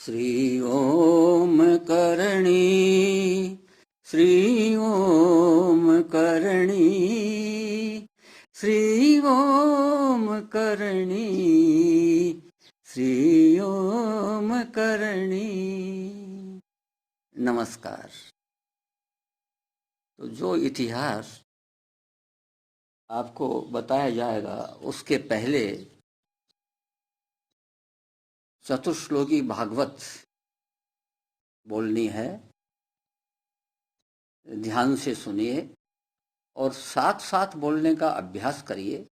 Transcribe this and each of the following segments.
श्री ओम करणी, श्री ओम करणी, श्री ओम करणी, श्री ओम करणी। नमस्कार। तो जो इतिहास आपको बताया जाएगा उसके पहले चतुश्लोकी भागवत बोलनी है। ध्यान से सुनिए और साथ साथ बोलने का अभ्यास करिए।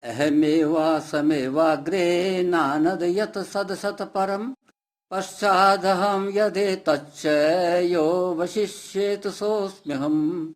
अहमेवा समेवाग्रे नानद यत सदसत परम पश्चादहम यदे तच्च यो वशिष्येत सोऽस्म्यहम्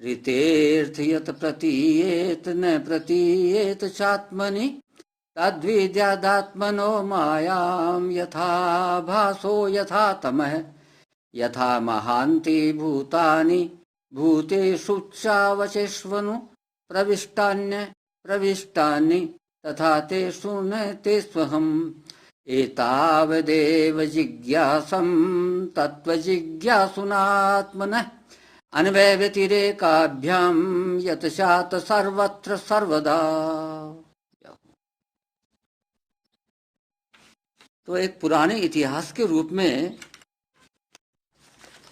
ऋतेर्थ यत प्रतीयेत न प्रतीयेत चात्मनि तद्विद्यादात्मनो मायां यथा भासो यथा तमः यथा महान्ति भूतानि भूतेषु चावचेष्वनु प्रविष्टानि तथा तेषु न तेष्वहम् एतावदेव जिज्ञासं तत्त्वजिज्ञासुनात्मनः अन्वयव्यतिरेकाभ्यां यतशात सर्वत्र सर्वदा। तो एक पुराने इतिहास के रूप में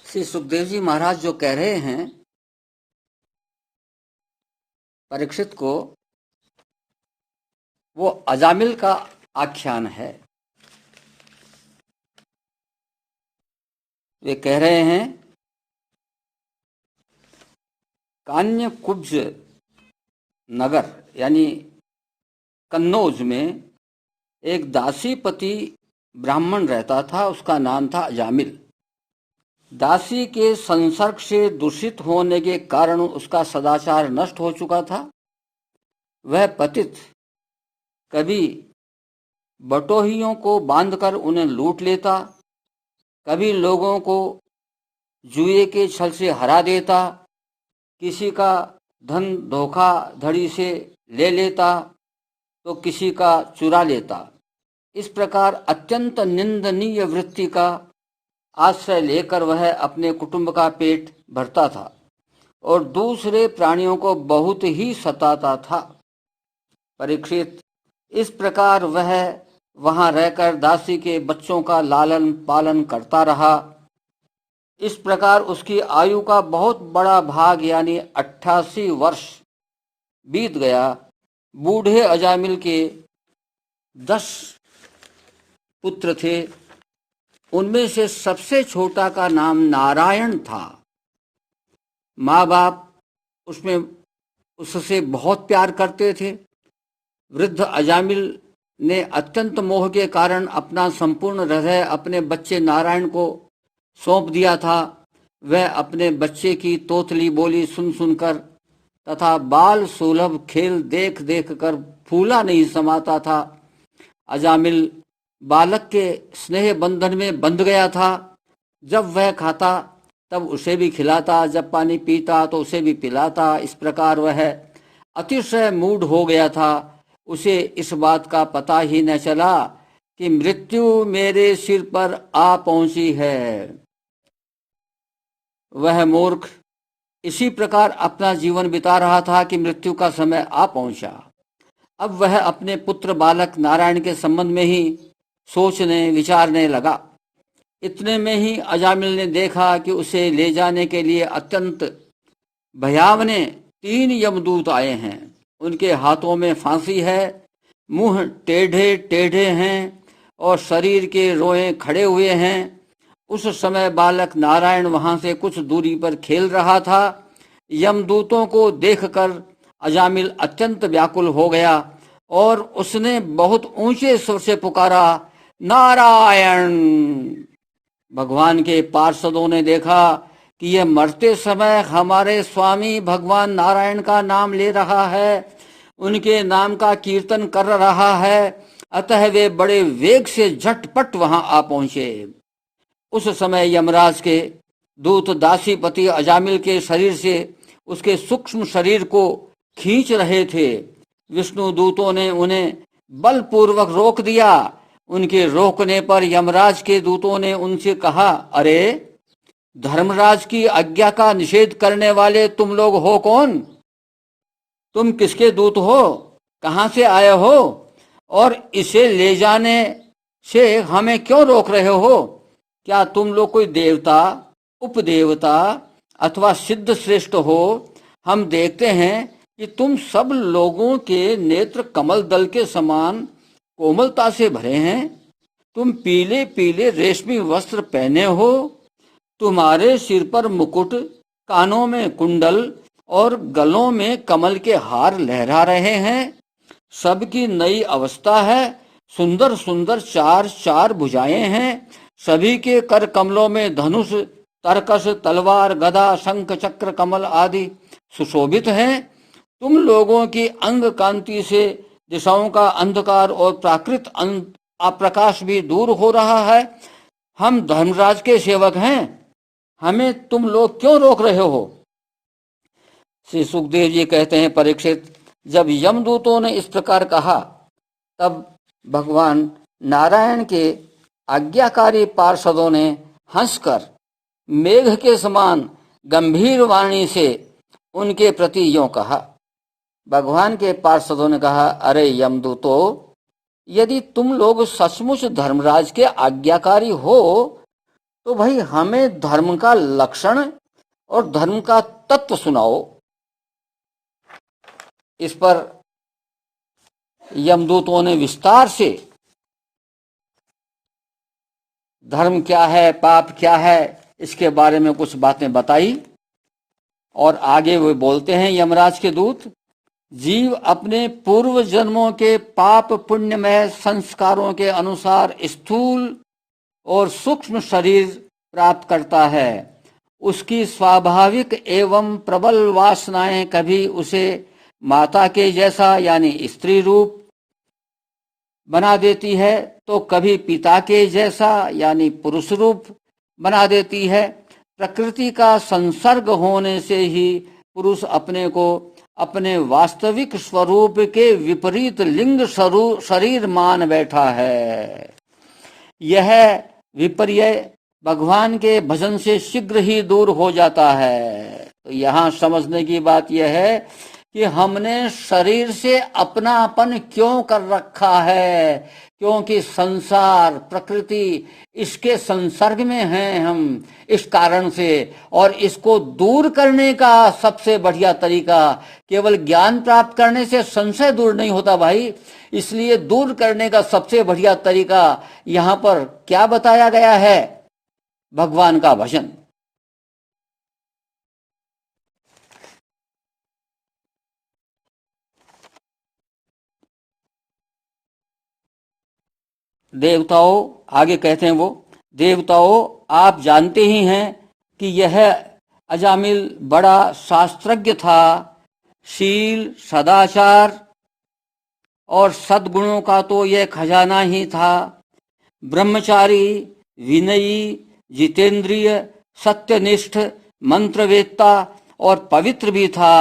श्री सुखदेव जी महाराज जो कह रहे हैं परीक्षित को, वो अजामिल का आख्यान है। वे कह रहे हैं कान्य कुब्ज नगर यानी कन्नौज में एक दासीपति ब्राह्मण रहता था। उसका नाम था अजामिल। दासी के संसर्ग से दूषित होने के कारण उसका सदाचार नष्ट हो चुका था। वह पतित कभी बटोहियों को बांधकर उन्हें लूट लेता, कभी लोगों को जुए के छल से हरा देता, किसी का धन धोखाधड़ी से ले लेता तो किसी का चुरा लेता। इस प्रकार अत्यंत निंदनीय वृत्ति का आश्रय लेकर वह अपने कुटुंब का पेट भरता था और दूसरे प्राणियों को बहुत ही सताता था। परीक्षित, इस प्रकार वह वहां रहकर दासी के बच्चों का लालन पालन करता रहा। इस प्रकार उसकी आयु का बहुत बड़ा भाग यानी 88 वर्ष बीत गया। बूढ़े अजामिल के 10 पुत्र थे। उनमें से सबसे छोटा का नाम नारायण था। माँ बाप उससे बहुत प्यार करते थे। वृद्ध अजामिल ने अत्यंत मोह के कारण अपना संपूर्ण हृदय अपने बच्चे नारायण को सौंप दिया था। वह अपने बच्चे की तोतली बोली सुन सुनकर तथा बाल सुलभ खेल देख देख कर फूला नहीं समाता था। अजामिल बालक के स्नेह बंधन में बंध गया था। जब वह खाता तब उसे भी खिलाता, जब पानी पीता तो उसे भी पिलाता। इस प्रकार वह अतिशय मूढ़ हो गया था। उसे इस बात का पता ही न चला कि मृत्यु मेरे सिर पर आ पहुंची है। वह मूर्ख इसी प्रकार अपना जीवन बिता रहा था कि मृत्यु का समय आ पहुंचा। अब वह अपने पुत्र बालक नारायण के संबंध में ही सोचने विचारने लगा। इतने में ही अजामिल ने देखा कि उसे ले जाने के लिए अत्यंत भयावने 3 यमदूत आए हैं। उनके हाथों में फांसी है, मुंह टेढ़े टेढ़े हैं और शरीर के रोए खड़े हुए हैं। उस समय बालक नारायण वहां से कुछ दूरी पर खेल रहा था। यमदूतों को देखकर अजामिल अत्यंत व्याकुल हो गया और उसने बहुत ऊंचे स्वर से पुकारा, नारायण। भगवान के पार्षदों ने देखा कि यह मरते समय हमारे स्वामी भगवान नारायण का नाम ले रहा है, उनके नाम का कीर्तन कर रहा है। अतः वे बड़े वेग से झटपट वहां आ पहुंचे। उस समय यमराज के दूत दासीपति अजामिल के शरीर से उसके सूक्ष्म शरीर को खींच रहे थे। विष्णु दूतों ने उन्हें बलपूर्वक रोक दिया उनके रोकने पर यमराज के दूतों ने उनसे कहा, अरे धर्मराज की आज्ञा का निषेध करने वाले तुम लोग हो कौन? तुम किसके दूत हो? कहां से आए हो? और इसे ले जाने से हमें क्यों रोक रहे हो? क्या तुम लोग कोई देवता, उपदेवता अथवा सिद्ध श्रेष्ठ हो? हम देखते हैं कि तुम सब लोगों के नेत्र कमल दल के समान कोमलता से भरे हैं। तुम पीले पीले रेशमी वस्त्र पहने हो, तुम्हारे सिर पर मुकुट, कानों में कुंडल और गलों में कमल के हार लहरा रहे हैं। सबकी नई अवस्था है, सुंदर सुंदर चार चार भुजाएं हैं। सभी के कर कमलों में धनुष, तरकस, तलवार, गदा, शंख, चक्र, कमल आदि सुशोभित हैं। तुम लोगों की अंग कांति से दिशाओं का अंधकार और प्राकृत अप्रकाश भी दूर हो रहा है। हम धर्मराज के सेवक हैं, हमें तुम लोग क्यों रोक रहे हो? श्री सुखदेव जी कहते हैं, परीक्षित, जब यमदूतों ने इस प्रकार कहा तब भगवान नारायण के आज्ञाकारी पार्षदों ने हंसकर मेघ के समान गंभीर वाणी से उनके प्रति यों कहा। भगवान के पार्षदों ने कहा, अरे यमदूतों, यदि तुम लोग सचमुच धर्मराज के आज्ञाकारी हो तो भाई हमें धर्म का लक्षण और धर्म का तत्व सुनाओ। इस पर यमदूतों ने विस्तार से धर्म क्या है, पाप क्या है, इसके बारे में कुछ बातें बताई। और आगे वो बोलते हैं यमराज के दूत, जीव अपने पूर्व जन्मों के पाप पुण्यमय संस्कारों के अनुसार स्थूल और सूक्ष्म शरीर प्राप्त करता है। उसकी स्वाभाविक एवं प्रबल वासनाएं कभी उसे माता के जैसा यानी स्त्री रूप बना देती है, तो कभी पिता के जैसा यानी पुरुष रूप बना देती है। प्रकृति का संसर्ग होने से ही पुरुष अपने को अपने वास्तविक स्वरूप के विपरीत लिंग शरीर मान बैठा है। यह विपर्य भगवान के भजन से शीघ्र ही दूर हो जाता है। तो यहाँ समझने की बात यह है कि हमने शरीर से अपनापन क्यों कर रखा है, क्योंकि संसार प्रकृति इसके संसर्ग में हैं हम, इस कारण से। और इसको दूर करने का सबसे बढ़िया तरीका केवल ज्ञान प्राप्त करने से संशय दूर नहीं होता भाई। इसलिए दूर करने का सबसे बढ़िया तरीका यहाँ पर क्या बताया गया है? भगवान का भजन। देवताओं, आगे कहते हैं वो, देवताओं, आप जानते ही हैं कि यह अजामिल बड़ा शास्त्रज्ञ था। शील, सदाचार और सद्गुणों का तो यह खजाना ही था। ब्रह्मचारी, विनयी, जितेंद्रिय, सत्यनिष्ठ, मंत्रवेत्ता और पवित्र भी था।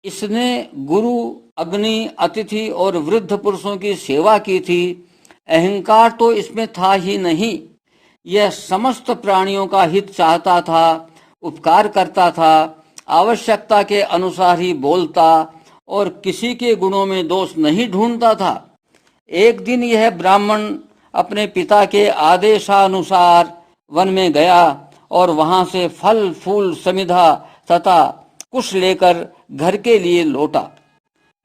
इसने गुरु, अग्नि, अतिथि और वृद्ध पुरुषों की सेवा की थी। अहंकार तो इसमें था ही नहीं। यह समस्त प्राणियों का हित चाहता था, उपकार करता था, आवश्यकता के अनुसार ही बोलता और किसी के गुणों में दोष नहीं ढूंढता था। एक दिन यह ब्राह्मण अपने पिता के आदेशानुसार वन में गया और वहां से फल फूल समिधा तथा कुश लेकर घर के लिए लौटा।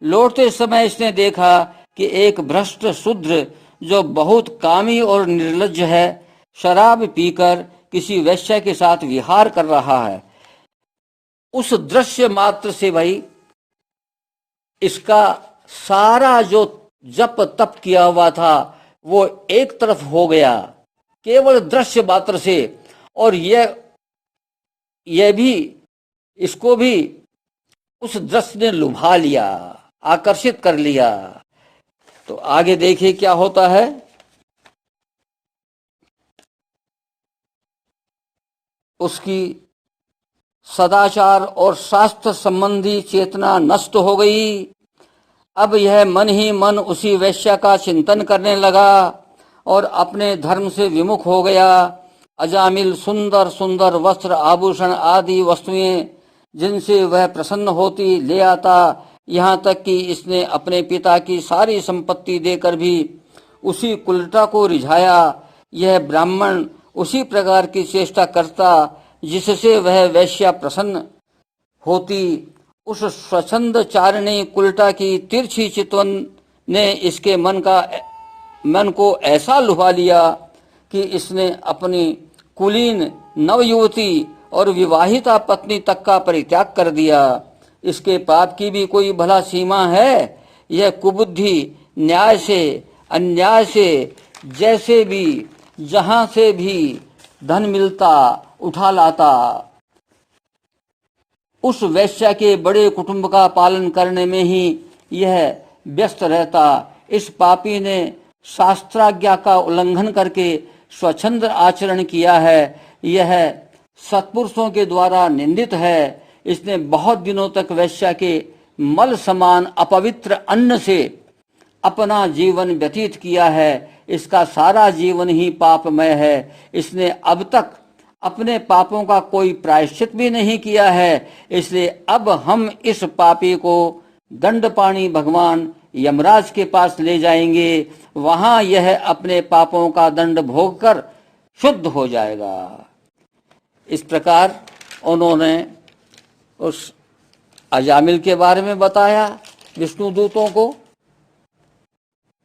लौटते समय इसने देखा कि एक भ्रष्ट शूद्र जो बहुत कामी और निर्लज्ज है, शराब पीकर किसी वैश्य के साथ विहार कर रहा है। उस दृश्य मात्र से भाई इसका सारा जो जप तप किया हुआ था वो एक तरफ हो गया, केवल दृश्य मात्र से। और यह भी, इसको भी उस दृश्य ने लुभा लिया, आकर्षित कर लिया। तो आगे देखिए क्या होता है। उसकी सदाचार और शास्त्र संबंधी चेतना नष्ट हो गई। अब यह मन ही मन उसी वैश्य का चिंतन करने लगा। और अपने धर्म से विमुख हो गया। अजामिल सुंदर सुंदर वस्त्र, आभूषण आदि वस्तुएं जिनसे वह प्रसन्न होती ले आता, यहाँ तक कि इसने अपने पिता की सारी संपत्ति देकर भी उसी कुलटा को रिझाया। यह ब्राह्मण उसी प्रकार की चेष्टा करता जिससे वह वैश्या प्रसन्न होती। उस स्वच्छंद चारिणी कुलटा की तिरछी चितवन ने इसके मन को ऐसा लुभा लिया कि इसने अपनी कुलीन नवयुवती और विवाहिता पत्नी तक का परित्याग कर दिया। इसके पाप की भी कोई भला सीमा है? यह कुबुद्धि न्याय से अन्याय से जैसे भी जहां से भी धन मिलता उठा लाता। उस वैश्या के बड़े कुटुंब का पालन करने में ही यह व्यस्त रहता। इस पापी ने शास्त्राज्ञा का उल्लंघन करके स्वच्छंद आचरण किया है। यह सत्पुरुषों के द्वारा निंदित है। इसने बहुत दिनों तक वैश्या के मल समान अपवित्र अन्न से अपना जीवन व्यतीत किया है। इसका सारा जीवन ही पापमय है। इसने अब तक अपने पापों का कोई प्रायश्चित भी नहीं किया है। इसलिए अब हम इस पापी को दंडपाणी भगवान यमराज के पास ले जाएंगे। वहां यह अपने पापों का दंड भोगकर शुद्ध हो जाएगा। इस प्रकार उन्होंने उस अजामिल के बारे में बताया विष्णु दूतों को,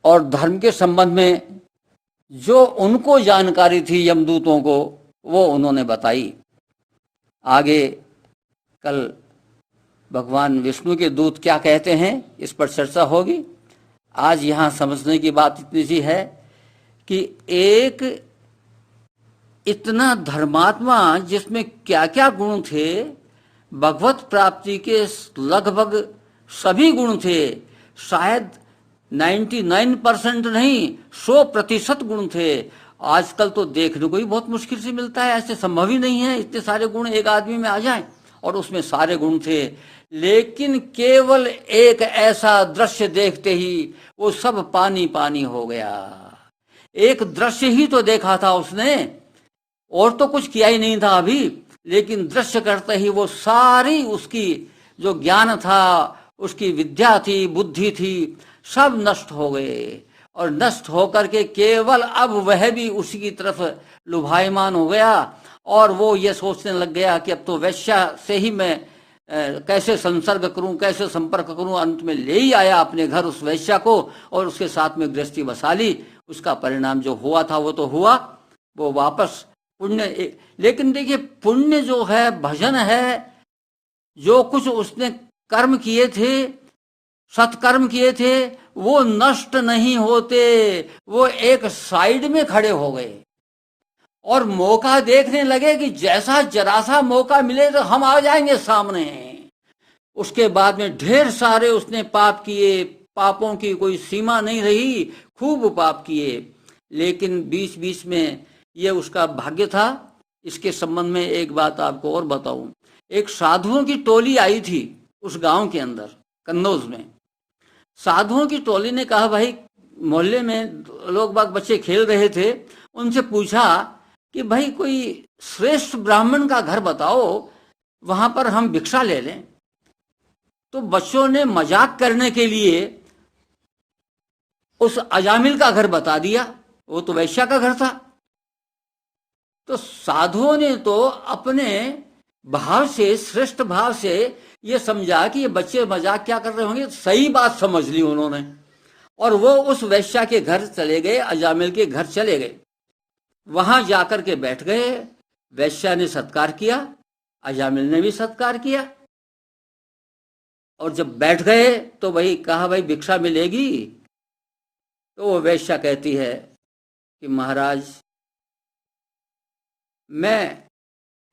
और धर्म के संबंध में जो उनको जानकारी थी यमदूतों को वो उन्होंने बताई। आगे कल भगवान विष्णु के दूत क्या कहते हैं इस पर चर्चा होगी। आज यहाँ समझने की बात इतनी सी है कि एक इतना धर्मात्मा जिसमें क्या क्या गुण थे, भगवत प्राप्ति के लगभग सभी गुण थे, शायद 99% नहीं 100% गुण थे। आजकल तो देखने को ही बहुत मुश्किल से मिलता है, ऐसे संभव ही नहीं है इतने सारे गुण एक आदमी में आ जाएं, और उसमें सारे गुण थे। लेकिन केवल एक ऐसा दृश्य देखते ही वो सब पानी पानी हो गया। एक दृश्य ही तो देखा था उसने, और तो कुछ किया ही नहीं था अभी, लेकिन दृश्य करते ही वो सारी उसकी जो ज्ञान था, उसकी विद्या थी, बुद्धि थी, सब नष्ट हो गए। और नष्ट होकर के केवल अब वह भी उसी की तरफ लुभायमान हो गया, और वो ये सोचने लग गया कि अब तो वैश्या से ही मैं कैसे संसर्ग करूं, कैसे संपर्क करूं। अंत में ले ही आया अपने घर उस वैश्या को, और उसके साथ में गृहस्थी बसा ली। उसका परिणाम जो हुआ था वो तो हुआ, वो वापस पुण्य। लेकिन देखिए, पुण्य जो है, भजन है, जो कुछ उसने कर्म किए थे, सत्कर्म किए थे, वो नष्ट नहीं होते, वो एक साइड में खड़े हो गए और मौका देखने लगे कि जैसा जरा सा मौका मिले तो हम आ जाएंगे सामने। उसके बाद में ढेर सारे उसने पाप किए, पापों की कोई सीमा नहीं रही, खूब पाप किए। लेकिन बीच बीच में ये उसका भाग्य था। इसके संबंध में एक बात आपको और बताऊं। एक साधुओं की टोली आई थी उस गांव के अंदर, कन्नौज में। साधुओं की टोली ने कहा, भाई मोहल्ले में लोग बाग बच्चे खेल रहे थे, उनसे पूछा कि भाई कोई श्रेष्ठ ब्राह्मण का घर बताओ, वहां पर हम भिक्षा ले लें। तो बच्चों ने मजाक करने के लिए उस अजामिल का घर बता दिया, वो तो वैश्या का घर था। तो साधुओं ने तो अपने भाव से, श्रेष्ठ भाव से ये समझा कि ये बच्चे मजाक क्या कर रहे होंगे, सही बात समझ ली उन्होंने, और वो उस वैश्या के घर चले गए, अजामिल के घर चले गए। वहां जाकर के बैठ गए। वैश्या ने सत्कार किया, अजामिल ने भी सत्कार किया, और जब बैठ गए तो वही कहा, भाई भिक्षा मिलेगी। तो वो वैश्या कहती है कि महाराज, मैं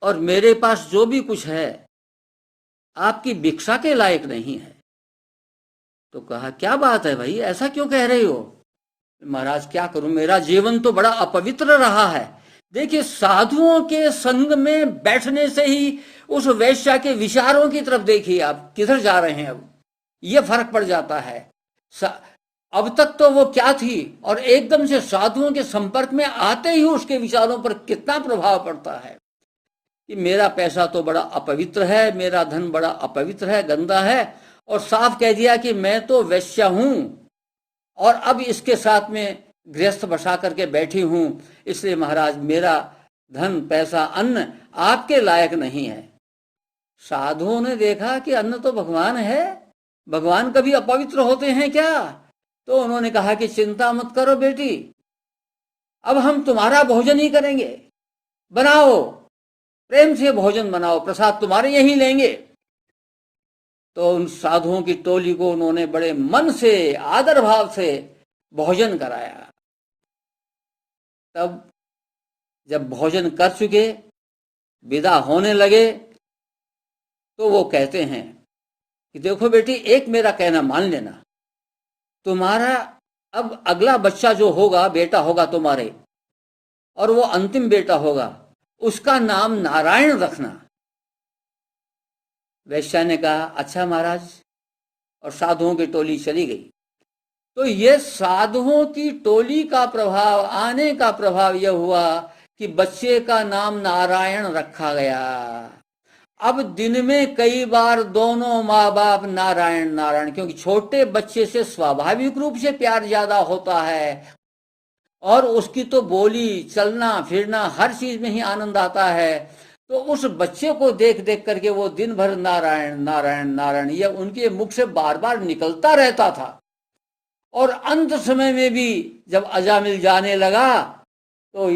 और मेरे पास जो भी कुछ है आपकी भिक्षा के लायक नहीं है। तो कहा, क्या बात है भाई, ऐसा क्यों कह रही हो? महाराज क्या करूं, मेरा जीवन तो बड़ा अपवित्र रहा है। देखिए, साधुओं के संग में बैठने से ही उस वैश्या के विचारों की तरफ देखिए, आप किधर जा रहे हैं। अब यह फर्क पड़ जाता है। अब तक तो वो क्या थी, और एकदम से साधुओं के संपर्क में आते ही उसके विचारों पर कितना प्रभाव पड़ता है कि मेरा पैसा तो बड़ा अपवित्र है, मेरा धन बड़ा अपवित्र है, गंदा है, और साफ कह दिया कि मैं तो वैश्या हूं और अब इसके साथ में गृहस्थ बसा करके बैठी हूं, इसलिए महाराज मेरा धन पैसा अन्न आपके लायक नहीं है। साधुओं ने देखा कि अन्न तो भगवान है, भगवान कभी अपवित्र होते हैं क्या? तो उन्होंने कहा कि चिंता मत करो बेटी, अब हम तुम्हारा भोजन ही करेंगे, बनाओ, प्रेम से भोजन बनाओ, प्रसाद तुम्हारे यहीं लेंगे। तो उन साधुओं की टोली को उन्होंने बड़े मन से आदर भाव से भोजन कराया। तब जब भोजन कर चुके, विदा होने लगे, तो वो कहते हैं कि देखो बेटी, एक मेरा कहना मान लेना, तुम्हारा अब अगला बच्चा जो होगा, बेटा होगा तुम्हारे, और वो अंतिम बेटा होगा, उसका नाम नारायण रखना। वैश्या ने कहा अच्छा महाराज, और साधुओं की टोली चली गई। तो ये साधुओं की टोली का प्रभाव, आने का प्रभाव यह हुआ कि बच्चे का नाम नारायण रखा गया। अब दिन में कई बार दोनों माँ बाप नारायण नारायण, क्योंकि छोटे बच्चे से स्वाभाविक रूप से प्यार ज्यादा होता है और उसकी तो बोली, चलना फिरना, हर चीज में ही आनंद आता है। तो उस बच्चे को देख देख करके वो दिन भर नारायण नारायण नारायण यह उनके मुख से बार बार निकलता रहता था। और अंत समय में भी जब अजामिल जाने लगा तो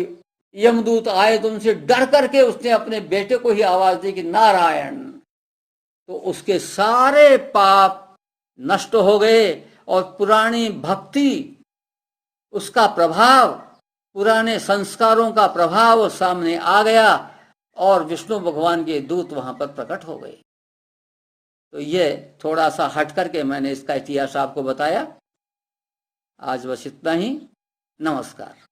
यमदूत आए तो उनसे डर करके उसने अपने बेटे को ही आवाज दी कि नारायण। तो उसके सारे पाप नष्ट हो गए और पुरानी भक्ति, उसका प्रभाव, पुराने संस्कारों का प्रभाव सामने आ गया और विष्णु भगवान के दूत वहां पर प्रकट हो गए। तो ये थोड़ा सा हट करके मैंने इसका इतिहास आपको बताया। आज बस इतना ही। नमस्कार।